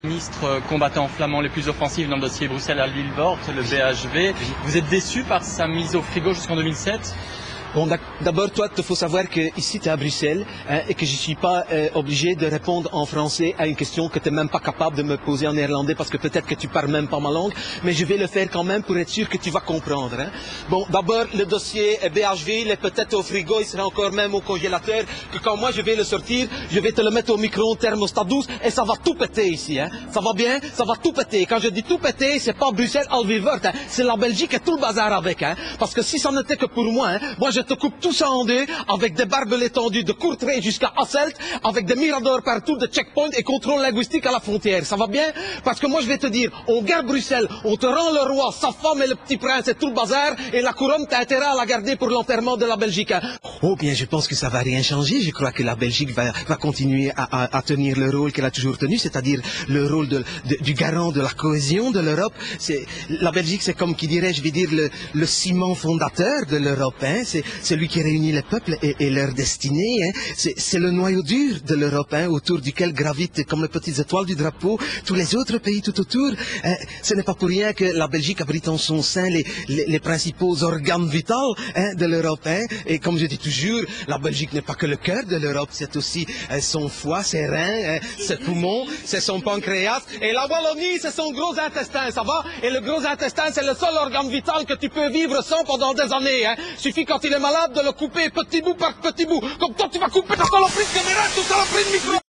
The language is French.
Ministre combattant flamand les plus offensifs dans le dossier Bruxelles à Lillebort, le BHV. Vous êtes déçu par sa mise au frigo jusqu'en 2007? Bon, d'abord, toi, il faut savoir que ici, tu es à Bruxelles et que je ne suis pas obligé de répondre en français à une question que tu n'es même pas capable de me poser en néerlandais parce que peut-être que tu parles même pas ma langue, mais je vais le faire quand même pour être sûr que tu vas comprendre. Hein. Bon, d'abord, le dossier BHV, il est peut-être au frigo, il sera encore même au congélateur, que quand moi je vais le sortir, je vais te le mettre au micro-ondes thermostat 12 et ça va tout péter ici. Hein. Ça va bien? Ça va tout péter. Quand je dis tout péter, c'est pas Bruxelles, Alvivert, hein. C'est la Belgique et tout le bazar avec. Hein. Parce que si ça n'était que pour moi, hein, moi je te coupe tout ça en deux, avec des barbelés tendus de Courtrai jusqu'à Hasselt, avec des miradors partout, de checkpoints et contrôle linguistique à la frontière. Ça va bien? Parce que moi je vais te dire, on garde Bruxelles, on te rend le roi, sa femme et le petit prince et tout le bazar, et la couronne, t'as intérêt à la garder pour l'enterrement de la Belgique. Hein. Oh bien, je pense que ça va rien changer. Je crois que la Belgique va continuer à tenir le rôle qu'elle a toujours tenu, c'est-à-dire le rôle du garant de la cohésion de l'Europe. La Belgique, c'est comme qui dirait, je vais dire, le ciment fondateur de l'Europe. Hein. C'est celui qui réunit les peuples et leur destinée. Hein. C'est le noyau dur de l'Europe, hein, autour duquel gravitent comme les petites étoiles du drapeau tous les autres pays tout autour. Ce n'est pas pour rien que la Belgique abrite en son sein les principaux organes vitaux, hein, de l'Europe. Hein. Et comme je dis toujours, la Belgique n'est pas que le cœur de l'Europe, c'est aussi son foie, ses reins, ses poumons, c'est son pancréas. Et la Wallonie, c'est son gros intestin, ça va? Et le gros intestin, c'est le seul organe vital que tu peux vivre sans pendant des années. Hein. Suffit quand il est malade de le couper petit bout par petit bout. Comme toi, tu vas couper ta saloperie de caméra, tout saloperie de micro.